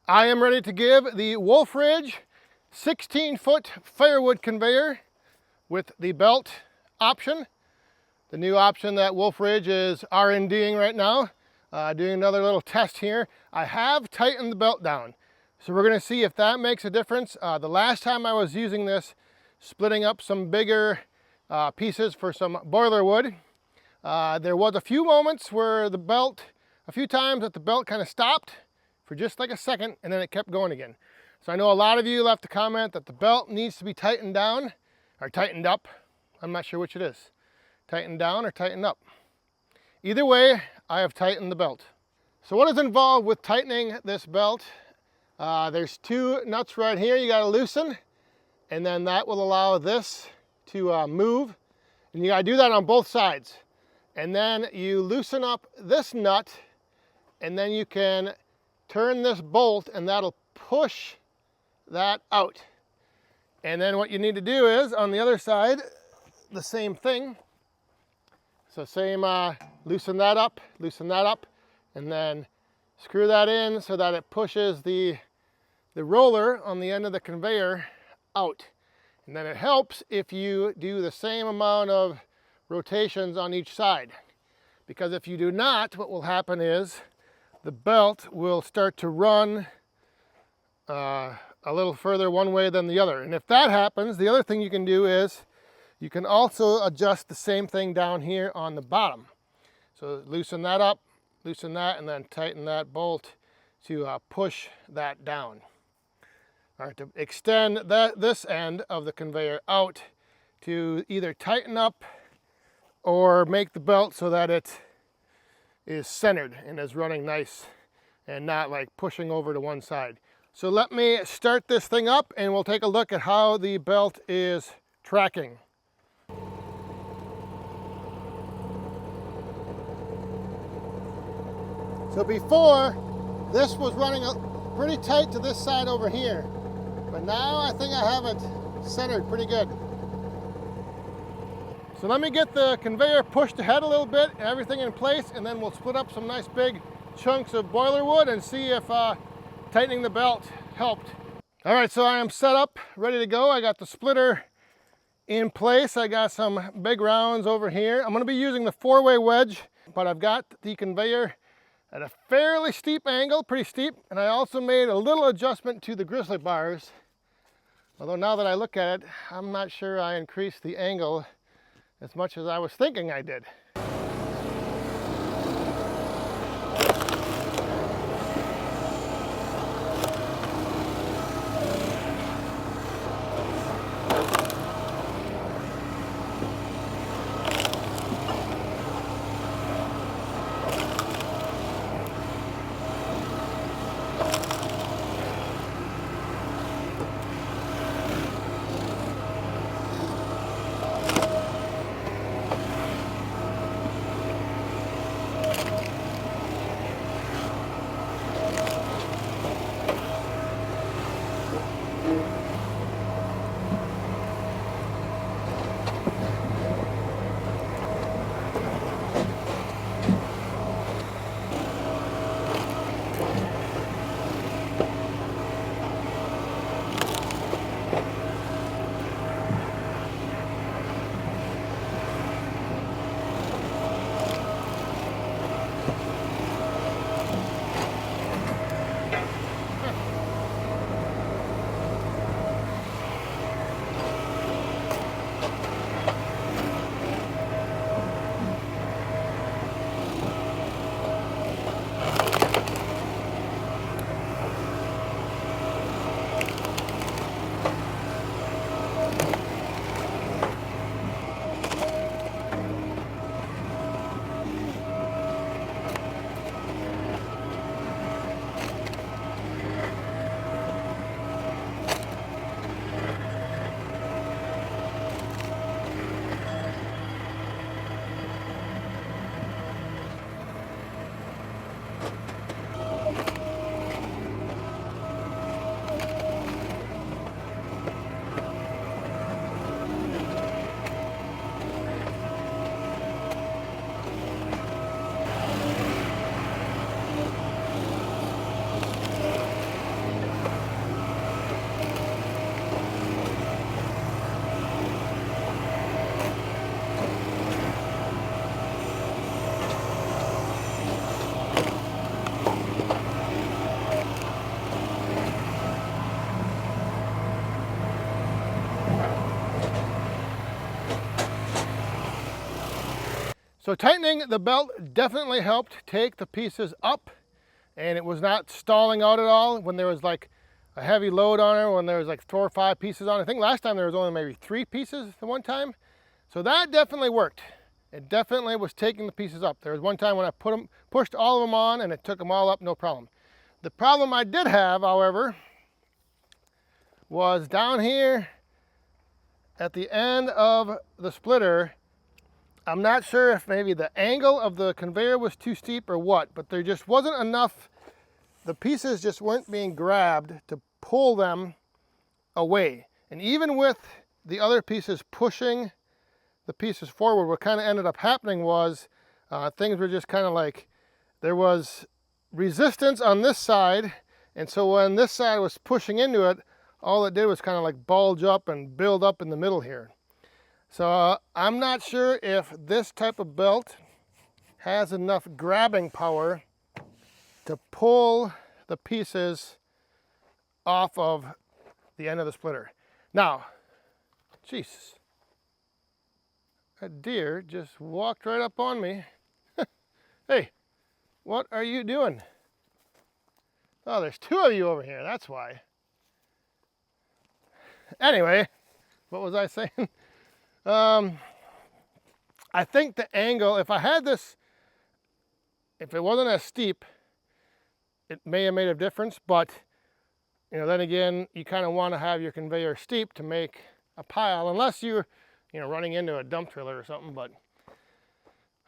I am ready to give the Wolf Ridge 16-foot firewood conveyor with the belt option. The new option that Wolf Ridge is R&Ding right now. Doing another little test here. I have tightened the belt down. So we're going to see if that makes a difference. The last time I was using this, splitting up some bigger pieces for some boiler wood, there was a few moments where the belt, a few times that the belt kind of stopped for just like a second, and then it kept going again. So I know a lot of you left a comment that the belt needs to be tightened down, or tightened up. I'm not sure which it is. Tightened down or tightened up. Either way, I have tightened the belt. So what is involved with tightening this belt? There's two nuts right here you gotta loosen, and then that will allow this to move. And you gotta do that on both sides. And then you loosen up this nut, and then you can turn this bolt and that'll push that out. And then what you need to do is on the other side, the same thing. So same, loosen that up, and then screw that in so that it pushes the roller on the end of the conveyor out. And then it helps if you do the same amount of rotations on each side. Because if you do not, what will happen is the belt will start to run a little further one way than the other. And if that happens, the other thing you can do is you can also adjust the same thing down here on the bottom. So loosen that up, loosen that, and then tighten that bolt to push that down. All right, to extend this end of the conveyor out to either tighten up or make the belt so that it is centered and is running nice and not like pushing over to one side. So let me start this thing up and we'll take a look at how the belt is tracking. So before, this was running pretty tight to this side over here, but now I think I have it centered pretty good. So let me get the conveyor pushed ahead a little bit, everything in place, and then we'll split up some nice big chunks of boiler wood and see if tightening the belt helped. All right, so I am set up, ready to go. I got the splitter in place. I got some big rounds over here. I'm gonna be using the 4-way wedge, but I've got the conveyor at a fairly steep angle, pretty steep, and I also made a little adjustment to the grizzly bars. Although now that I look at it, I'm not sure I increased the angle as much as I was thinking I did. So tightening the belt definitely helped take the pieces up, and it was not stalling out at all when there was like a heavy load on it, when there was like 4 or 5 pieces on it. I think last time there was only maybe 3 pieces at one time. So that definitely worked. It definitely was taking the pieces up. There was one time when I pushed all of them on and it took them all up, no problem. The problem I did have, however, was down here at the end of the splitter. I'm not sure if maybe the angle of the conveyor was too steep or what, but there just wasn't enough, the pieces just weren't being grabbed to pull them away. And even with the other pieces pushing the pieces forward, what kind of ended up happening was things were just kind of like, there was resistance on this side, and so when this side was pushing into it, all it did was kind of like bulge up and build up in the middle here. So I'm not sure if this type of belt has enough grabbing power to pull the pieces off of the end of the splitter. Now, Jesus, that deer just walked right up on me. Hey, what are you doing? Oh, there's 2 of you over here, that's why. Anyway, what was I saying? I think the angle, if I had this, if it wasn't as steep, it may have made a difference, but you know, then again, you kind of want to have your conveyor steep to make a pile, unless you're, you know, running into a dump trailer or something. But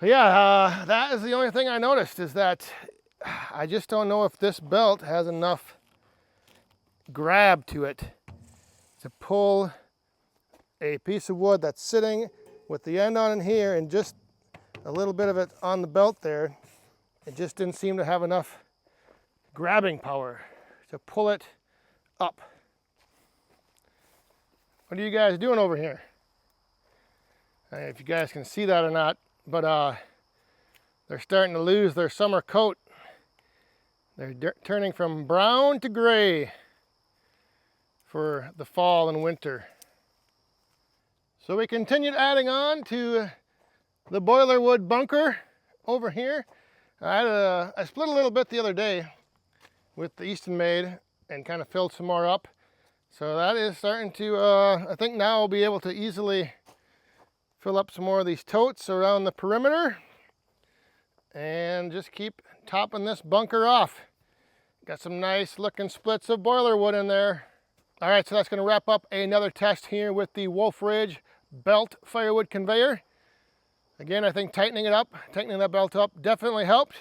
yeah, that is the only thing I noticed, is that I just don't know if this belt has enough grab to it to pull a piece of wood that's sitting with the end on in here and just a little bit of it on the belt there. It just didn't seem to have enough grabbing power to pull it up. What are you guys doing over here? I don't know if you guys can see that or not, but they're starting to lose their summer coat. They're turning from brown to gray for the fall and winter. So we continued adding on to the boiler wood bunker over here. I split a little bit the other day with the Easton Made and kind of filled some more up. So that is starting to, I think now I'll be able to easily fill up some more of these totes around the perimeter and just keep topping this bunker off. Got some nice looking splits of boiler wood in there. All right, so that's going to wrap up another test here with the Wolf Ridge belt firewood conveyor. Again, I think tightening that belt up definitely helped.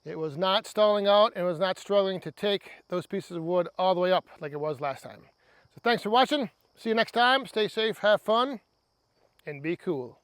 It was not stalling out and was not struggling to take those pieces of wood all the way up like it was last time. So thanks for watching. See you next time. Stay safe, have fun, and be cool.